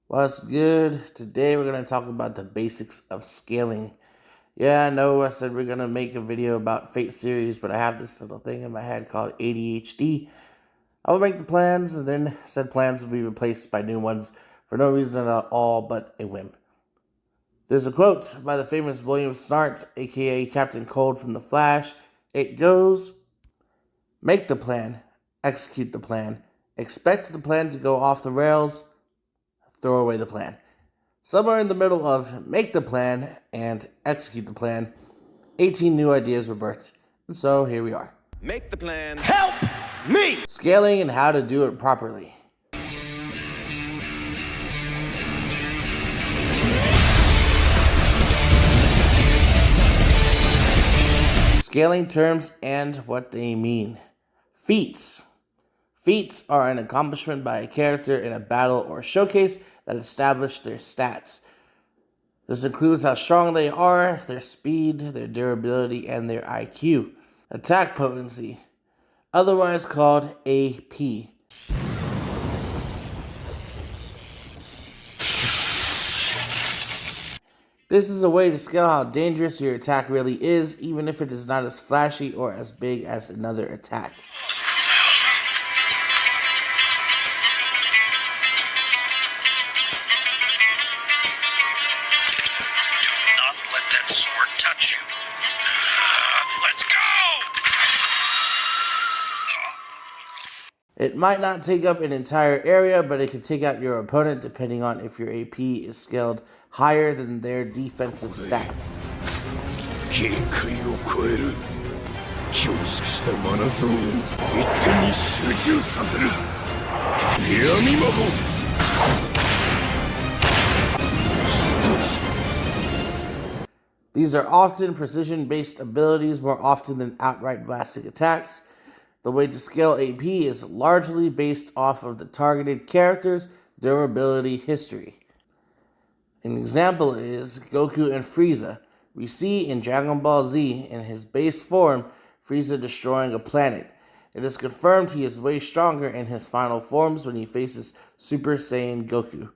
What's good? Today we're going to talk about the basics of scaling. Yeah, I know I said we're going to make a video about Fate series, but I have this little thing in my head called ADHD. I will make the plans, and then said plans will be replaced by new ones for no reason at all but a whim. There's a quote by the famous William Snart, aka Captain Cold from The Flash. It goes, "Make the plan, execute the plan, expect the plan to go off the rails, throw away the plan." Somewhere in the middle of make the plan and execute the plan, 18 new ideas were birthed. And so here we are. Make the plan. Help me! Scaling and how to do it properly. Scaling terms and what they mean. Feats. Feats are an accomplishment by a character in a battle or showcase that establish their stats. This includes how strong they are, their speed, their durability, and their IQ. Attack potency, otherwise called AP. This is a way to scale how dangerous your attack really is, even if it is not as flashy or as big as another attack. Not let that sword touch you. Let's go! It might not take up an entire area, but it can take out your opponent depending on if your AP is scaled higher than their defensive stats. 警戒を超える凝縮したマナゾーンを一点に集中させる闇魔法一つ These are often precision-based abilities more often than outright blasting attacks. The way to scale AP is largely based off of the targeted character's durability history. An example is Goku and Frieza. We see in Dragon Ball Z, in his base form, Frieza destroying a planet. It is confirmed he is way stronger in his final forms when he faces Super Saiyan Goku.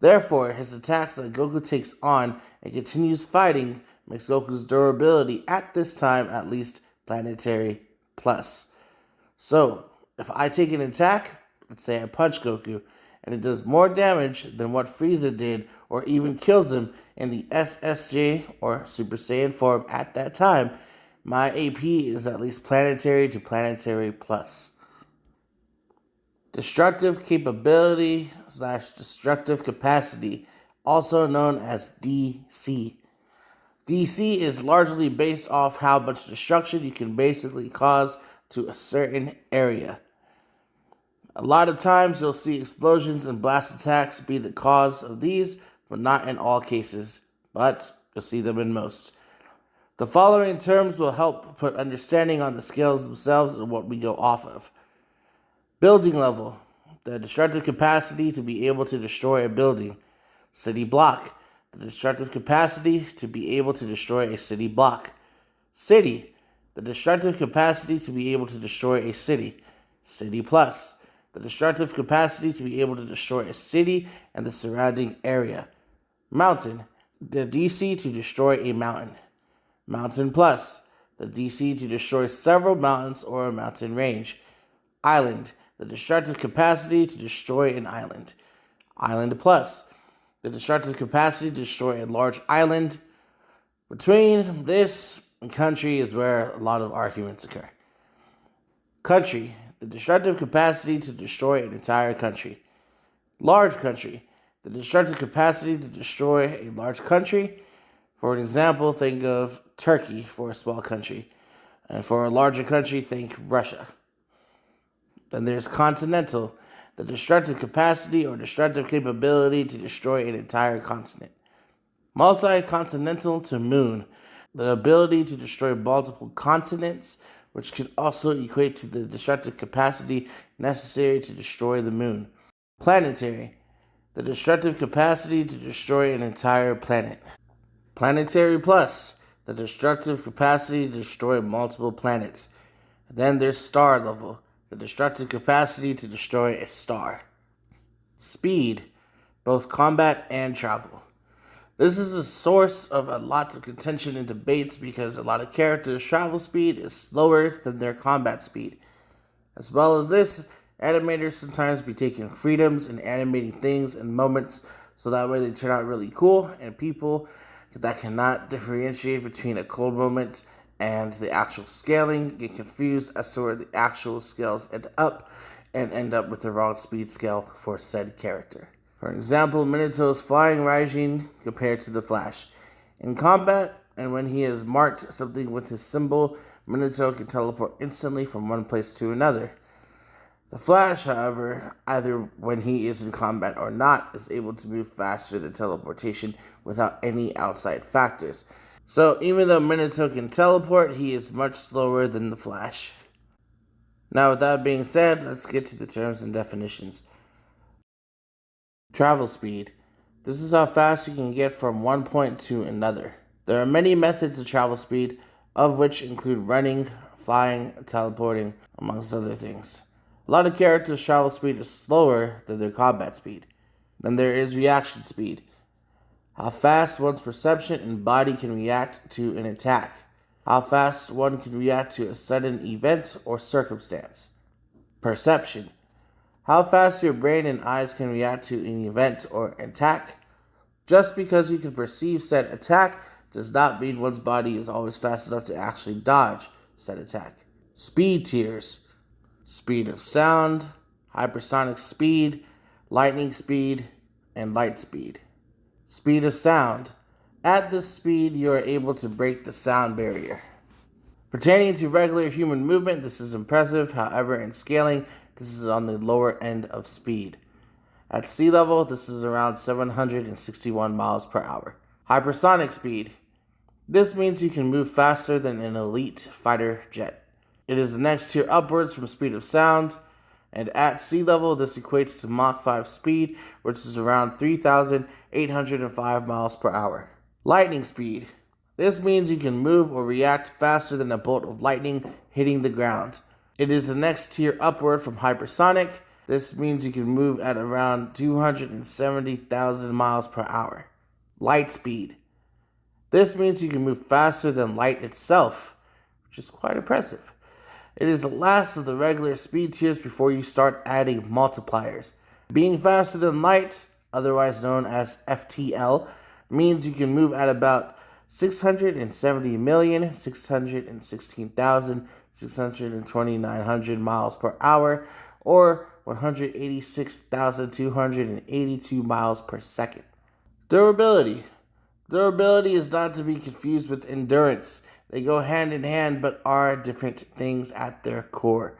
Therefore, his attacks that Goku takes on and continues fighting makes Goku's durability at this time at least planetary plus. So, if I take an attack, let's say I punch Goku, and it does more damage than what Frieza did or even kills him in the SSJ or Super Saiyan form at that time, my AP is at least planetary to planetary plus. Destructive capability / destructive capacity, also known as DC. DC is largely based off how much destruction you can basically cause to a certain area. A lot of times you'll see explosions and blast attacks be the cause of these, but not in all cases, but you'll see them in most. The following terms will help put understanding on the scales themselves and what we go off of. Building level, the destructive capacity to be able to destroy a building. City block, the destructive capacity to be able to destroy a city block. City, the destructive capacity to be able to destroy a city. City plus, the destructive capacity to be able to destroy a city and the surrounding area. Mountain, the DC to destroy a mountain. Mountain plus, the DC to destroy several mountains or a mountain range. Island, the destructive capacity to destroy an island. Island plus, the destructive capacity to destroy a large island. Between this and country is where a lot of arguments occur. Country, the destructive capacity to destroy an entire country. Large country, the destructive capacity to destroy a large country. For an example, think of Turkey for a small country. And for a larger country, think Russia. Then there's continental, the destructive capacity or destructive capability to destroy an entire continent. Multi-continental to moon, the ability to destroy multiple continents, which could also equate to the destructive capacity necessary to destroy the moon. Planetary, the destructive capacity to destroy an entire planet. Planetary plus, the destructive capacity to destroy multiple planets. Then there's star level, the destructive capacity to destroy a star. Speed, both combat and travel. This is a source of a lot of contention and debates because a lot of characters' travel speed is slower than their combat speed. As well as this, animators sometimes be taking freedoms in animating things and moments so that way they turn out really cool, and people that cannot differentiate between a cool moment and the actual scaling get confused as to where the actual scales end up and end up with the wrong speed scale for said character. For example, Minato's flying Raijin compared to the Flash. In combat, and when he has marked something with his symbol, Minato can teleport instantly from one place to another. The Flash, however, either when he is in combat or not, is able to move faster than teleportation without any outside factors. So even though Minato can teleport, he is much slower than the Flash. Now with that being said, let's get to the terms and definitions. Travel speed. This is how fast you can get from one point to another. There are many methods of travel speed, of which include running, flying, teleporting, amongst other things. A lot of characters' travel speed is slower than their combat speed. Then there is reaction speed. How fast one's perception and body can react to an attack. How fast one can react to a sudden event or circumstance. Perception. How fast your brain and eyes can react to an event or attack. Just because you can perceive said attack does not mean one's body is always fast enough to actually dodge said attack. Speed tiers. Speed of sound, hypersonic speed, lightning speed, and light speed. Speed of sound. At this speed, you are able to break the sound barrier. Pertaining to regular human movement, this is impressive. However, in scaling, this is on the lower end of speed. At sea level, this is around 761 miles per hour. Hypersonic speed. This means you can move faster than an elite fighter jet. It is the next tier upwards from speed of sound, and at sea level, this equates to Mach 5 speed, which is around 3,805 miles per hour. Lightning speed. This means you can move or react faster than a bolt of lightning hitting the ground. It is the next tier upward from hypersonic. This means you can move at around 270,000 miles per hour. Light speed. This means you can move faster than light itself, which is quite impressive. It is the last of the regular speed tiers before you start adding multipliers. Being faster than light, otherwise known as FTL, means you can move at about 670,616,629 miles per hour, or 186,282 miles per second. Durability. Durability is not to be confused with endurance. They go hand in hand but are different things at their core.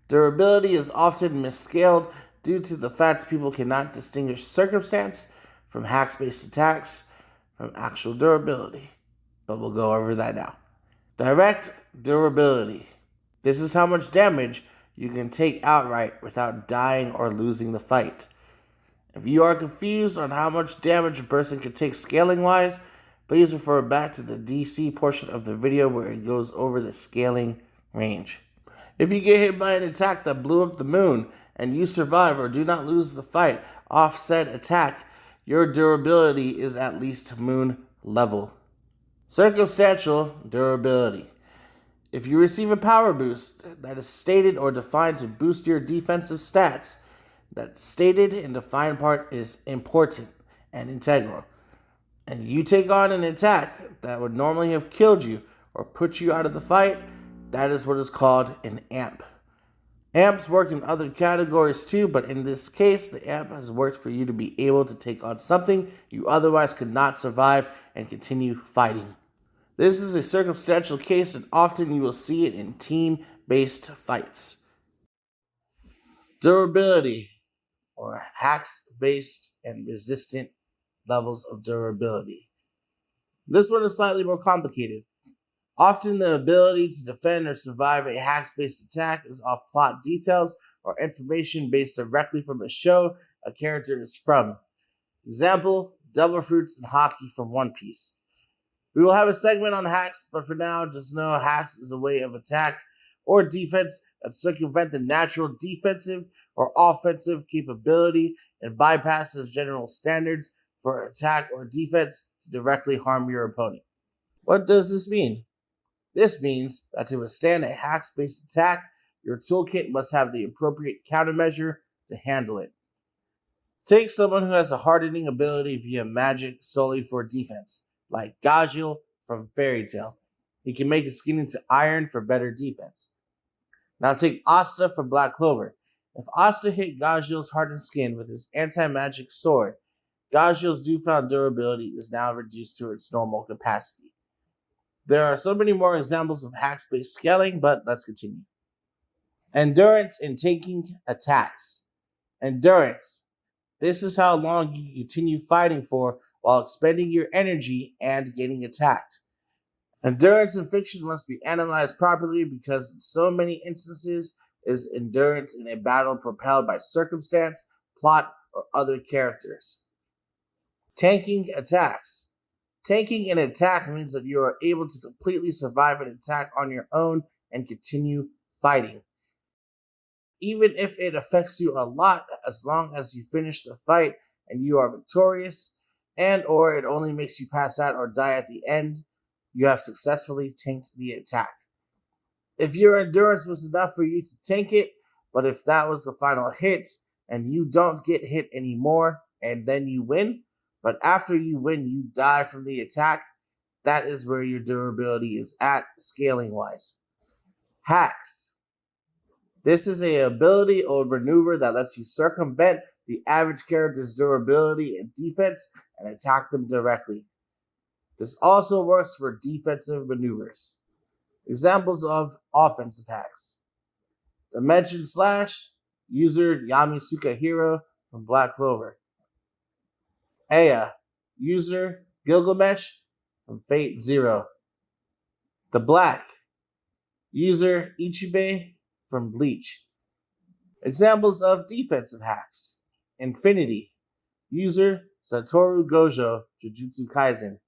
Durability is often misscaled due to the fact people cannot distinguish circumstance from hacks-based attacks from actual durability. But we'll go over that now. Direct durability. This is how much damage you can take outright without dying or losing the fight. If you are confused on how much damage a person can take scaling-wise, please refer back to the DC portion of the video where it goes over the scaling range. If you get hit by an attack that blew up the moon and you survive or do not lose the fight off said attack, your durability is at least moon level. Circumstantial durability. If you receive a power boost that is stated or defined to boost your defensive stats, that stated and defined part is important and integral, and you take on an attack that would normally have killed you or put you out of the fight, that is what is called an amp. Amps work in other categories too, but in this case, the amp has worked for you to be able to take on something you otherwise could not survive and continue fighting. This is a circumstantial case, and often you will see it in team-based fights. Durability, or hacks-based and resistant levels of durability. This one is slightly more complicated. Often the ability to defend or survive a hacks-based attack is off plot details or information based directly from a show a character is from. Example, Devil Fruits and Haki from One Piece. We will have a segment on hacks, but for now, just know hacks is a way of attack or defense that circumvent the natural defensive or offensive capability and bypasses general standards for attack or defense to directly harm your opponent. What does this mean? This means that to withstand a hacks-based attack, your toolkit must have the appropriate countermeasure to handle it. Take someone who has a hardening ability via magic solely for defense, like Gajeel from Fairy Tail. He can make his skin into iron for better defense. Now take Asta from Black Clover. If Asta hit Gajeel's hardened skin with his anti-magic sword, Gajeel's newfound durability is now reduced to its normal capacity. There are so many more examples of hacks-based scaling, but let's continue. Endurance in tanking attacks. Endurance. This is how long you can continue fighting for while expending your energy and getting attacked. Endurance in fiction must be analyzed properly because in so many instances is endurance in a battle propelled by circumstance, plot, or other characters. Tanking attacks. Tanking an attack means that you are able to completely survive an attack on your own and continue fighting. Even if it affects you a lot, as long as you finish the fight and you are victorious, and or it only makes you pass out or die at the end, you have successfully tanked the attack. If your endurance was enough for you to tank it, but if that was the final hit and you don't get hit anymore and then you win, but after you win you die from the attack, that is where your durability is at scaling wise. Hacks. This is an ability or maneuver that lets you circumvent the average character's durability and defense and attack them directly. This also works for defensive maneuvers. Examples of offensive hacks. Dimension Slash, user Yamisuka Hiro from Black Clover. Aya, user Gilgamesh from Fate Zero. The Black, user Ichibei from Bleach. Examples of defensive hacks. Infinity, user Satoru Gojo, Jujutsu Kaisen.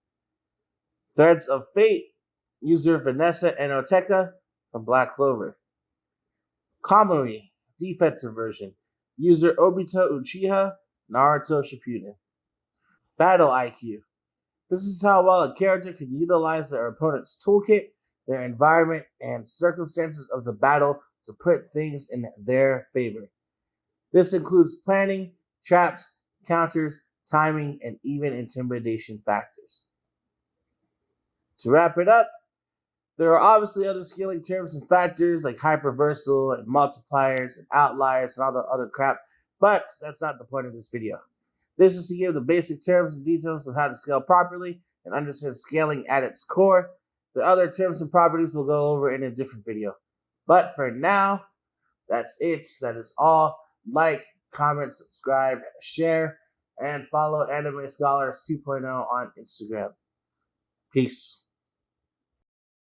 Threads of Fate, user Vanessa Enoteka from Black Clover. Kamui, defensive version, user Obito Uchiha, Naruto Shippuden. Battle IQ. This is how well a character can utilize their opponent's toolkit, their environment, and circumstances of the battle to put things in their favor. This includes planning, traps, counters, timing, and even intimidation factors. To wrap it up, there are obviously other scaling terms and factors like hyperversal and multipliers and outliers and all the other crap, but that's not the point of this video. This is to give the basic terms and details of how to scale properly and understand scaling at its core. The other terms and properties we'll go over in a different video. But for now, that's it. That is all. Like, comment, subscribe, share, and follow Anime Scholars 2.0 on Instagram. Peace.